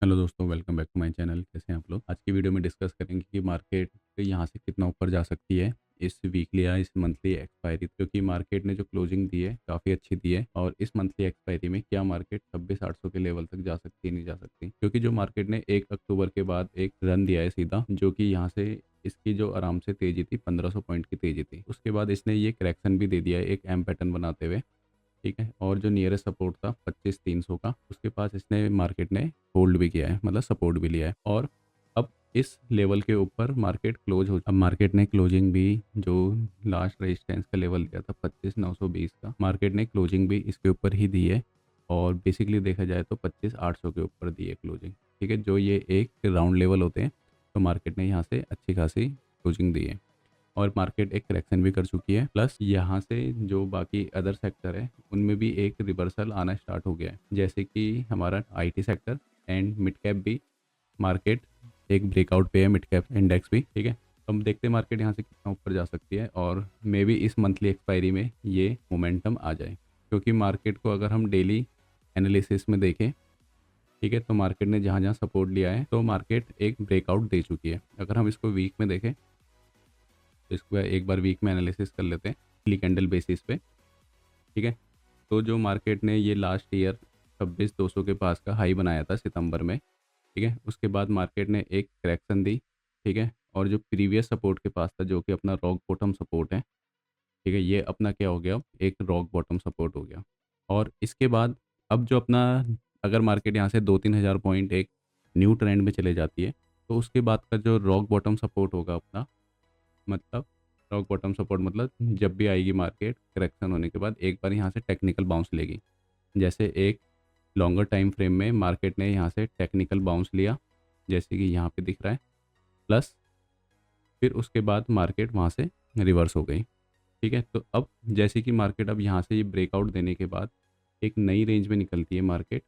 Hello दोस्तों, welcome back to my channel. कैसे हैं आप लोग? आज की वीडियो में डिस्कस करेंगे कि मार्केट यहाँ से कितना ऊपर जा सकती है इस वीकली या इस मंथली एक्सपायरी, क्योंकि मार्केट ने जो क्लोजिंग दी है काफ़ी अच्छी दी है। और इस मंथली एक्सपायरी में क्या मार्केट 26,800 के लेवल तक जा सकती है, नहीं जा सकती, क्योंकि जो मार्केट ने 1 अक्टूबर के बाद एक रन दिया है सीधा, जो कि यहाँ से इसकी जो आराम से तेजी थी 1500 पॉइंट की तेजी थी। उसके बाद इसने ये करेक्शन भी दे दिया है एक एम पैटर्न बनाते हुए। ठीक है, और जो नियरेस्ट सपोर्ट था 25,300 का, उसके पास इसने मार्केट ने होल्ड भी किया है, मतलब सपोर्ट भी लिया है। और अब इस लेवल के ऊपर मार्केट क्लोज हो, अब मार्केट ने क्लोजिंग भी जो लास्ट रेजिस्टेंस का लेवल दिया था 25,920 का, मार्केट ने क्लोजिंग भी इसके ऊपर ही दी है। और बेसिकली देखा जाए तो 25,800 के ऊपर दी है क्लोजिंग। ठीक है, जो ये एक राउंड लेवल होते हैं, तो मार्केट ने यहाँ से अच्छी खासी क्लोजिंग दी है। और मार्केट एक करेक्शन भी कर चुकी है, प्लस यहाँ से जो बाकी अदर सेक्टर है उनमें भी एक रिवर्सल आना स्टार्ट हो गया है, जैसे कि हमारा IT sector and mid cap भी मार्केट एक ब्रेकआउट पे है, मिड कैप इंडेक्स भी। ठीक है, तो हम देखते हैं मार्केट यहाँ से कितना ऊपर जा सकती है, और मे बी इस मंथली एक्सपायरी में ये मोमेंटम आ जाए, क्योंकि मार्केट को अगर हम डेली एनालिसिस में देखें, ठीक है, तो मार्केट ने जहाँ जहाँ सपोर्ट लिया है तो मार्केट एक ब्रेकआउट दे चुकी है। अगर हम इसको वीक में देखें तो इसको एक बार वीक में एनालिसिस कर लेते हैं वीकली कैंडल बेसिस पे। ठीक है, तो जो मार्केट ने ये लास्ट ईयर 26,200 के पास का हाई बनाया था सितंबर में। ठीक है, उसके बाद मार्केट ने एक करेक्शन दी। ठीक है, और जो प्रीवियस सपोर्ट के पास था, जो कि अपना रॉक बॉटम सपोर्ट है, ठीक है, ये अपना क्या हो गया, एक रॉक बॉटम सपोर्ट हो गया। और इसके बाद अब जो अपना, अगर मार्केट यहाँ से 2-3 हज़ार पॉइंट एक न्यू ट्रेंड में चले जाती है, तो उसके बाद का जो रॉक बॉटम सपोर्ट होगा अपना, मतलब रॉक बॉटम सपोर्ट मतलब जब भी आएगी मार्केट करेक्शन होने के बाद एक बार यहाँ से टेक्निकल बाउंस लेगी। जैसे एक लॉन्गर टाइम फ्रेम में मार्केट ने यहाँ से टेक्निकल बाउंस लिया, जैसे कि यहाँ पे दिख रहा है, प्लस फिर उसके बाद मार्केट वहाँ से रिवर्स हो गई। ठीक है, तो अब जैसे कि मार्केट अब यहाँ से ये ब्रेकआउट देने के बाद एक नई रेंज में निकलती है मार्केट,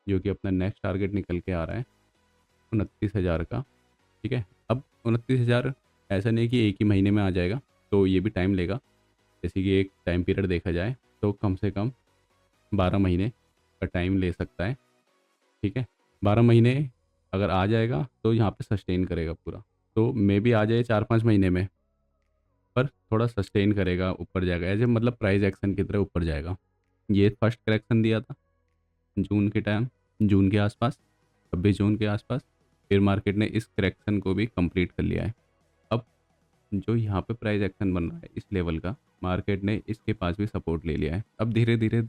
जो कि अपना नेक्स्ट टारगेट निकल के आ रहा है 29,000 का। ठीक है, अब 29,000 ऐसा नहीं कि एक ही महीने में आ जाएगा, तो ये भी टाइम लेगा। जैसे कि एक टाइम पीरियड देखा जाए तो कम से कम 12 महीने का टाइम ले सकता है। ठीक है, 12 महीने अगर आ जाएगा तो यहाँ पे सस्टेन करेगा पूरा, तो मे भी आ जाए 4-5 महीने में, पर थोड़ा सस्टेन करेगा, ऊपर जाएगा, ऐसे मतलब प्राइस एक्शन की तरह ऊपर जाएगा। ये फर्स्ट करेक्शन दिया था जून के टाइम, जून के आसपास, 26 जून के आसपास। फिर मार्केट ने इस करेक्शन को भी कंप्लीट कर लिया है। अब जो यहाँ पे प्राइस एक्शन बन रहा है इस लेवल का, मार्केट ने इसके पास भी सपोर्ट ले लिया है। अब धीरे धीरे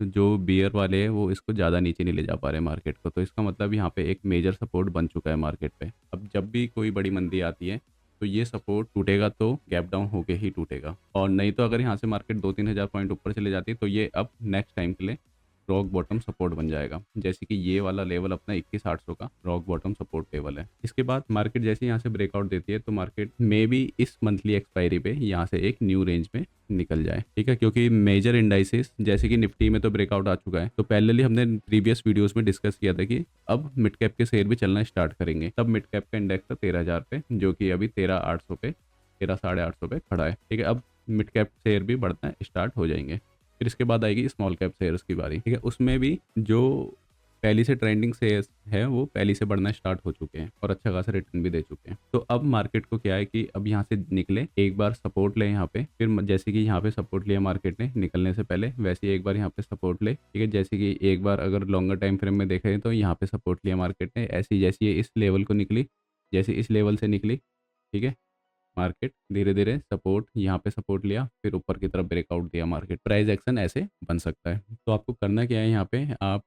जो बियर वाले हैं वो इसको ज़्यादा नीचे नहीं ले जा पा रहे मार्केट को, तो इसका मतलब यहाँ पे एक मेजर सपोर्ट बन चुका है मार्केट पे। अब जब भी कोई बड़ी मंदी आती है तो ये सपोर्ट टूटेगा तो गैप डाउन होके ही टूटेगा, और नहीं तो अगर यहाँ से मार्केट 2-3 हज़ार पॉइंट ऊपर चले जाती है तो ये अब नेक्स्ट टाइम के लिए रॉक बॉटम सपोर्ट बन जाएगा। जैसे कि ये वाला लेवल अपना 21,800 का रॉक बॉटम सपोर्ट लेवल है। इसके बाद मार्केट जैसे यहाँ से ब्रेकआउट देती है तो मार्केट मे बी इस मंथली एक्सपायरी पे यहाँ से एक न्यू रेंज में निकल जाए। ठीक है, क्योंकि मेजर इंडाइसिस जैसे कि निफ्टी में तो ब्रेकआउट आ चुका है, तो पहले हमने प्रीवियस वीडियोस में डिस्कस किया था कि अब मिड कैप के शेयर भी चलना स्टार्ट करेंगे। तब मिड कैप का इंडेक्स था 13,000 पे, जो कि अभी 13,800 पे, 13,850 पे खड़ा है। ठीक है, अब मिड कैप शेयर भी बढ़ना स्टार्ट हो जाएंगे। फिर इसके बाद आएगी स्मॉल कैप शेयर्स की बारी। ठीक है, उसमें भी जो पहली से ट्रेंडिंग शेयर्स है वो पहली से बढ़ना स्टार्ट हो चुके हैं और अच्छा खासा रिटर्न भी दे चुके हैं। तो अब मार्केट को क्या है कि अब यहाँ से निकले, एक बार सपोर्ट ले यहाँ पे, फिर जैसे कि यहाँ पे सपोर्ट लिया मार्केट ने निकलने से पहले, वैसे ही एक बार यहाँ पे सपोर्ट ले। ठीक है, जैसे कि एक बार अगर लॉन्गर टाइम फ्रेम में देखें तो यहाँ पे सपोर्ट लिया मार्केट ने, ऐसी जैसी ये इस लेवल को निकली, जैसे इस लेवल से निकली, ठीक है, मार्केट धीरे धीरे सपोर्ट यहाँ पे सपोर्ट लिया, फिर ऊपर की तरफ ब्रेकआउट दिया मार्केट। प्राइस एक्शन ऐसे बन सकता है। तो आपको करना क्या है, यहाँ पे आप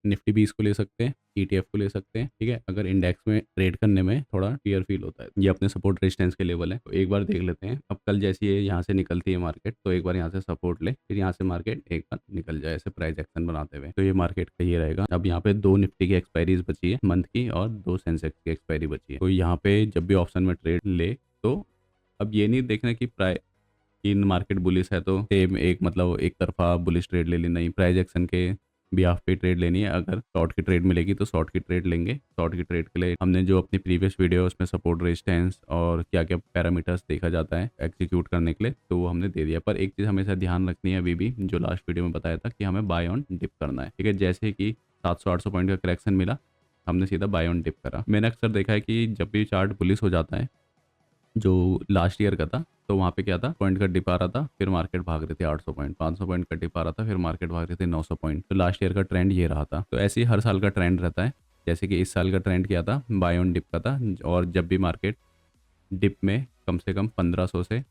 निफ्टी 20 को ले सकते हैं, ईटीएफ को ले सकते हैं। ठीक है, अगर इंडेक्स में ट्रेड करने में थोड़ा फियर फील होता है, ये अपने सपोर्ट रेजिस्टेंस के लेवल है, तो एक बार देख लेते हैं। अब कल जैसी ये यहाँ से निकलती है मार्केट, तो एक बार यहाँ से सपोर्ट ले, फिर यहाँ से मार्केट एक बार निकल जाए ऐसे प्राइस एक्शन बनाते हुए, तो ये मार्केट का ये रहेगा। अब यहाँ पे 2 निफ्टी की एक्सपायरीज बची है मंथ की, और 2 सेंसेक्स की एक्सपायरी बची है। तो यहाँ पे जब भी ऑप्शन में ट्रेड ले, तो अब ये नहीं देखना कि प्राइस इन मार्केट बुलिश है तो सेम एक मतलब एक तरफा बुलिश ट्रेड ले लेना, नहीं, प्राइस एक्शन के बिहाफ पे ट्रेड लेनी है। अगर शॉर्ट की ट्रेड मिलेगी तो शॉर्ट की ट्रेड लेंगे। शॉर्ट की ट्रेड के लिए हमने जो अपनी प्रीवियस वीडियो है उसमें सपोर्ट रेजिस्टेंस और क्या क्या पैरामीटर्स देखा जाता है एग्जीक्यूट करने के लिए, तो वो हमने दे दिया। पर एक चीज़ हमेशा ध्यान रखनी है अभी भी, जो लास्ट वीडियो में बताया था कि हमें बाय ऑन डिप करना है। ठीक है, जैसे कि 700-800 पॉइंट का करेक्शन मिला, हमने सीधा बाय ऑन डिप करा। मैंने अक्सर देखा है कि जब भी चार्ट बुलिश हो जाता है, जो लास्ट ईयर का था, तो वहाँ पे क्या था, पॉइंट का डिप आ रहा था, फिर मार्केट भाग रही थी 800 पॉइंट, 500 पॉइंट का डिप आ रहा था, फिर मार्केट भाग रही थी 900 पॉइंट। तो लास्ट ईयर का ट्रेंड ये रहा था। तो ऐसे ही हर साल का ट्रेंड रहता है। जैसे कि इस साल का ट्रेंड क्या था, बाय ऑन डिप का था। और जब भी मार्केट डिप में कम से कम 1500 से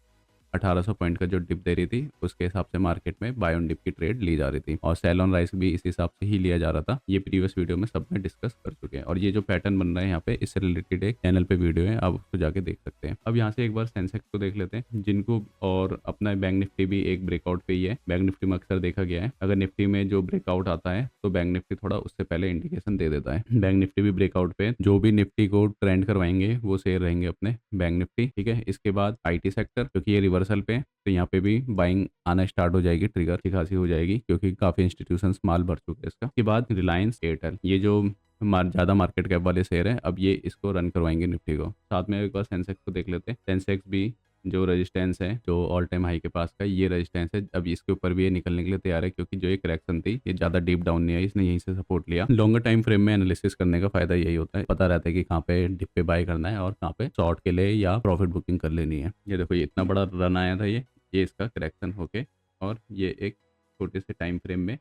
1800 पॉइंट का जो डिप दे रही थी, उसके हिसाब से मार्केट में बाय ऑन डिप की ट्रेड ली जा रही थी। और सेल ऑन राइज भी इस हिसाब से ही लिया जा रहा था। ये प्रीवियस वीडियो में सब में डिस्कस कर चुके हैं। और ये जो पैटर्न बन रहा है यहाँ पे, इससे रिलेटेड एक चैनल पे वीडियो है, आप उसको जाके देख सकते हैं। अब यहाँ से एक बार सेंसेक्स को देख लेते हैं, जिनको, और अपना बैंक निफ्टी भी एक ब्रेकआउट पे ही है। बैंक निफ्टी में अक्सर देखा गया है, अगर निफ्टी में जो ब्रेकआउट आता है तो बैंक निफ्टी थोड़ा उससे पहले इंडिकेशन दे देता है। बैंक निफ्टी भी ब्रेकआउट पे, जो भी निफ्टी को ट्रेंड करवाएंगे वो शेयर रहेंगे अपने बैंक निफ्टी। ठीक है, इसके बाद आईटी सेक्टर, क्योंकि ये रिवर्सल पे, तो यहाँ पे भी बाइंग आना स्टार्ट हो जाएगी, ट्रिगर अच्छी खासी हो जाएगी, क्योंकि काफी इंस्टीट्यूशंस माल भर चुके हैं इसका। इसके बाद रिलायंस, एयरटेल, ये जो ज़्यादा मार्केट कैप वाले शेयर हैं, अब ये इसको रन करवाएंगे निफ्टी को। साथ में एक बार सेंसेक्स को देख लेते हैं। सेंसेक्स भी जो रेजिस्टेंस है, जो ऑल टाइम हाई के पास का ये रेजिस्टेंस है, अब इसके ऊपर भी ये निकलने के लिए तैयार है, क्योंकि जो ये करेक्शन थी ये ज़्यादा डीप डाउन नहीं आई, इसने यहीं से सपोर्ट लिया। लॉन्गर टाइम फ्रेम में एनालिसिस करने का फायदा यही होता है, पता रहता है कि कहाँ पे डिप पे बाय करना है और कहाँ पे शॉर्ट के लिए या प्रॉफिट बुकिंग कर लेनी है। ये देखो, ये इतना बड़ा रन आया था, ये इसका करेक्शन होके, और ये एक छोटे से टाइम फ्रेम में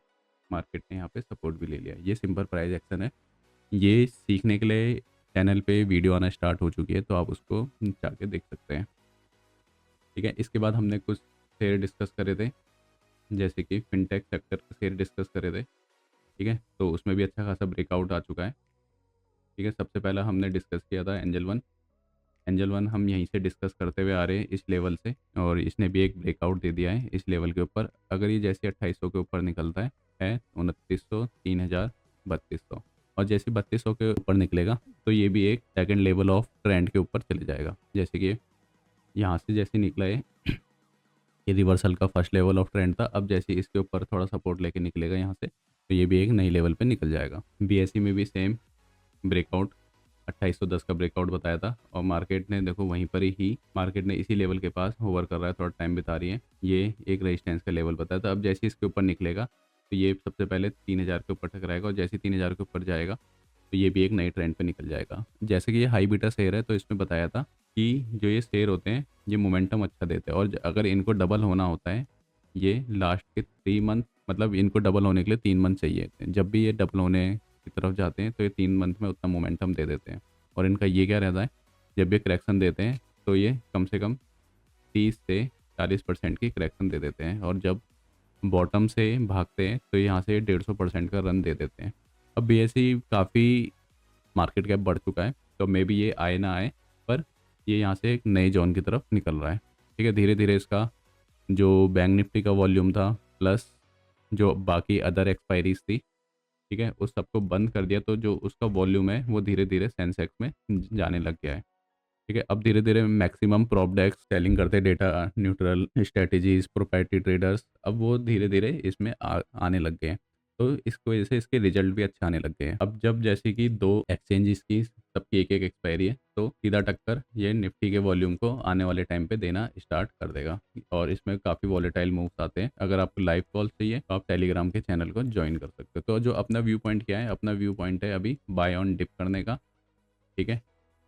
मार्केट ने यहाँ पे सपोर्ट भी ले लिया। ये सिंपल प्राइस एक्शन है। ये सीखने के लिए चैनल पे वीडियो आना स्टार्ट हो चुकी है, तो आप उसको जाके देख सकते हैं। ठीक है, इसके बाद हमने कुछ शेयर डिस्कस करे थे, जैसे कि फिनटेक सेक्टर के शेयर डिस्कस करे थे। ठीक है, तो उसमें भी अच्छा खासा ब्रेकआउट आ चुका है। ठीक है, सबसे पहला हमने डिस्कस किया था एंजल वन। एंजल वन हम यहीं से डिस्कस करते हुए आ रहे हैं, इस लेवल से, और इसने भी एक ब्रेकआउट दे दिया है इस लेवल के ऊपर। अगर ये जैसे 2800 के ऊपर निकलता है 2900, 3000, 3200, और जैसे 3200 के ऊपर निकलेगा, तो ये भी एक सेकंड लेवल ऑफ ट्रेंड के ऊपर चले जाएगा। जैसे कि यहाँ से जैसे निकला है, ये रिवर्सल का फर्स्ट लेवल ऑफ ट्रेंड था। अब जैसे इसके ऊपर थोड़ा सपोर्ट लेके निकलेगा यहाँ से, तो ये भी एक नई लेवल पे निकल जाएगा। बीएसई में भी सेम ब्रेकआउट 2810 का ब्रेकआउट बताया था, और मार्केट ने देखो वहीं पर ही मार्केट ने इसी लेवल के पास होवर कर रहा है, थोड़ा टाइम बिता रही है। ये एक रेजिस्टेंस का लेवल बताया था। अब जैसे इसके ऊपर निकलेगा, तो ये सबसे पहले 3000 के ऊपर टकराएगा, और जैसे 3000 के ऊपर जाएगा, तो ये भी एक नई ट्रेंड पे निकल जाएगा। जैसे कि ये हाई बीटा शेयर है, तो इसमें बताया था कि जो ये शेयर होते हैं, ये मोमेंटम अच्छा देते हैं, और अगर इनको डबल होना होता है, ये लास्ट के 3 मंथ, मतलब इनको डबल होने के लिए 3 मंथ चाहिए। जब भी ये डबल होने की तरफ जाते हैं, तो ये 3 मंथ में उतना मोमेंटम दे देते हैं। और इनका ये क्या रहता है, जब ये करेक्शन देते हैं, तो ये कम से कम 30 से 40% की करेक्शन दे देते हैं, और जब बॉटम से भागते हैं, तो यहाँ से 150% का रन दे देते हैं। अब बीएसई काफ़ी मार्केट कैप बढ़ चुका है, तो मे बी ये आए ना आए, पर ये यहाँ से एक नए जोन की तरफ निकल रहा है। ठीक है, धीरे धीरे इसका जो बैंक निफ्टी का वॉल्यूम था, प्लस जो बाकी अदर एक्सपायरीज थी, ठीक है, उस सबको बंद कर दिया, तो जो उसका वॉल्यूम है वो धीरे धीरे सेंसेक्स में जाने लग गया है। ठीक है, अब धीरे धीरे मैक्सिमम प्रॉप डेस्क सेलिंग करते, data neutral strategies, proprietary traders, अब वो धीरे धीरे इसमें आने लग गए हैं। तो इसकी वजह से इसके रिजल्ट भी अच्छे आने लग गए हैं। अब जब जैसे कि दो एक्सचेंजेस की सबकी एक एक एक्सपायरी है, तो सीधा टक्कर ये निफ्टी के वॉल्यूम को आने वाले टाइम पे देना स्टार्ट कर देगा, और इसमें काफ़ी वॉलेटाइल मूव्स आते हैं। अगर आपको लाइव कॉल चाहिए, तो आप टेलीग्राम के चैनल को ज्वाइन कर सकते हो। तो जो अपना व्यू पॉइंट क्या है, अपना व्यू पॉइंट है अभी बाय ऑन डिप करने का। ठीक है,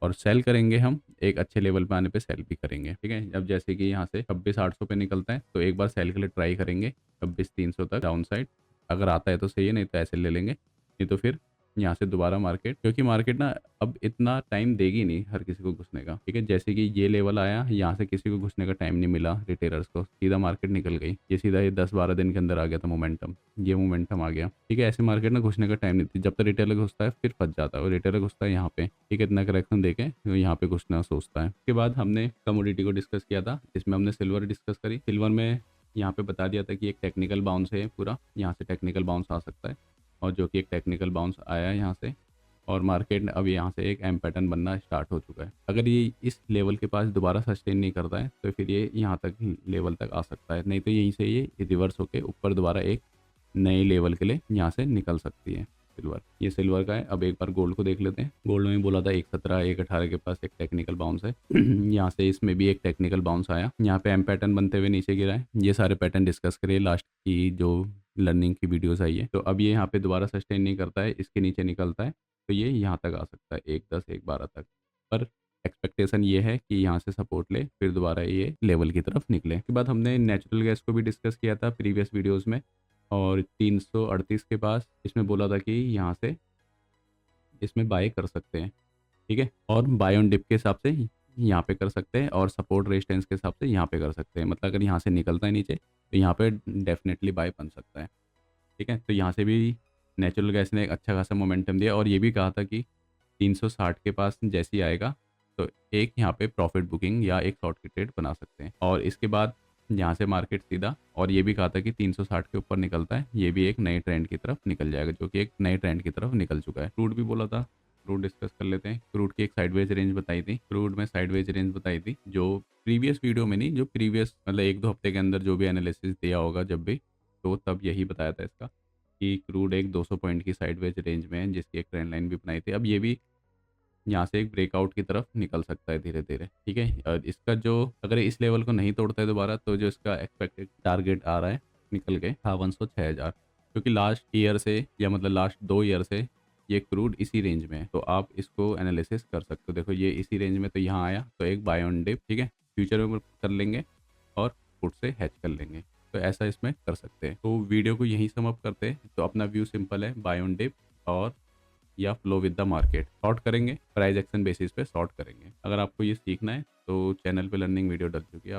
और सेल करेंगे हम, एक अच्छे लेवल पे आने पे सेल भी करेंगे। ठीक है, अब जैसे कि यहाँ से 26,800 पे निकलता है, तो एक बार सेल के लिए ट्राई करेंगे 26,300 तक डाउन साइड। अगर आता है तो सही है, नहीं तो ऐसे ले लेंगे, नहीं तो फिर यहाँ से दोबारा मार्केट, क्योंकि मार्केट ना अब इतना टाइम देगी नहीं हर किसी को घुसने का। ठीक है, जैसे कि ये लेवल आया, यहाँ से किसी को घुसने का टाइम नहीं मिला रिटेलर्स को, सीधा मार्केट निकल गई। ये सीधा ये 10-12 दिन के अंदर आ गया था मोमेंटम, ये मोमेंटम आ गया। ठीक है, ऐसे मार्केट ना घुसने का टाइम नहीं थी, जब तक रिटेलर घुसता है फिर फंस जाता है, और रिटेलर घुसता है यहाँ पे, ठीक है, इतना करेक्शन देके यहाँ पे घुसना सोचता है। उसके बाद हमने कमोडिटी को डिस्कस किया था, इसमें हमने सिल्वर डिस्कस करी। सिल्वर में यहाँ पे बता दिया था कि एक टेक्निकल बाउंस है पूरा, यहाँ से टेक्निकल बाउंस आ सकता है, और जो कि एक टेक्निकल बाउंस आया है यहाँ से, और मार्केट अब यहाँ से एक एम पैटर्न बनना स्टार्ट हो चुका है। अगर ये इस लेवल के पास दोबारा सस्टेन नहीं करता है, तो फिर ये यहाँ तक लेवल तक आ सकता है, नहीं तो यहीं से ये रिवर्स होके ऊपर दोबारा एक नए लेवल के लिए यहाँ से निकल सकती है सिल्वर। ये सिल्वर का है। अब एक बार गोल्ड को देख लेते हैं। गोल्ड में बोला था 117 118 के पास एक टेक्निकल बाउंस है यहाँ से इसमें भी एक टेक्निकल बाउंस आया, यहाँ पे एम पैटर्न बनते हुए नीचे गिरा है। ये सारे पैटर्न डिस्कस करिए लास्ट की जो लर्निंग की वीडियोस आई है। तो अब ये यहाँ पे दोबारा सस्टेन नहीं करता है, इसके नीचे निकलता है, तो ये यहाँ तक आ सकता है 1.10 1.12 तक। पर एक्सपेक्टेशन ये है कि यहाँ से सपोर्ट ले, फिर दोबारा ये लेवल की तरफ निकले। उसके बाद हमने नेचुरल गैस को भी डिस्कस किया था प्रीवियस वीडियोस में, और 338 के पास इसमें बोला था कि यहाँ से इसमें बाय कर सकते हैं, ठीक है। और बाय ऑन डिप के हिसाब से यहाँ पे कर सकते हैं, और सपोर्ट रेजिस्टेंस के हिसाब से यहाँ पे कर सकते हैं। मतलब अगर यहाँ से निकलता है नीचे तो यहाँ पे डेफिनेटली बाय बन सकता है, ठीक है। तो यहाँ से भी नेचुरल गैस ने एक अच्छा खासा मोमेंटम दिया, और ये भी कहा था कि 360 के पास जैसे ही आएगा तो एक यहाँ पे प्रॉफिट बुकिंग या एक शॉर्ट की ट्रेड बना सकते हैं। और इसके बाद यहाँ से मार्केट सीधा, और ये भी कहा था कि 360 के ऊपर निकलता है, ये भी एक नए ट्रेंड की तरफ निकल जाएगा, जो कि एक नए ट्रेंड की तरफ निकल चुका है। क्रूड भी बोला था, क्रूड डिस्कस कर लेते हैं। क्रूड की एक साइडवेज रेंज बताई थी, क्रूड में साइडवेज रेंज बताई थी, जो प्रीवियस वीडियो में नहीं, जो प्रीवियस मतलब 1-2 हफ्ते के अंदर जो भी एनालिसिस दिया होगा जब भी, तो तब यही बताया था इसका कि क्रूड एक 200 पॉइंट की साइडवेज रेंज में है, जिसकी एक ट्रेंड लाइन भी बनाई थी। अब ये भी यहाँ से एक ब्रेकआउट की तरफ निकल सकता है धीरे धीरे, ठीक है। और इसका जो अगर इस लेवल को नहीं तोड़ता है दोबारा, तो जो इसका एक्सपेक्टेड टारगेट आ रहा है निकल के 5106,000, क्योंकि लास्ट ईयर से या मतलब लास्ट 2 ईयर से ये क्रूड इसी रेंज में है, तो आप इसको एनालिसिस कर सकते हो। देखो ये इसी रेंज में, तो यहाँ आया तो एक बाय ऑन डिप, ठीक है, फ्यूचर में कर लेंगे और पुट से हैच कर लेंगे, तो ऐसा इसमें कर सकते हैं। तो वीडियो को यहीं सम अप करते हैं। तो अपना व्यू सिंपल है, बाय ऑन डिप और या flow with the market short करेंगे, प्राइस एक्शन बेसिस पे शॉर्ट करेंगे। अगर आपको ये सीखना है तो चैनल पे लर्निंग वीडियो डल चुकी है, आप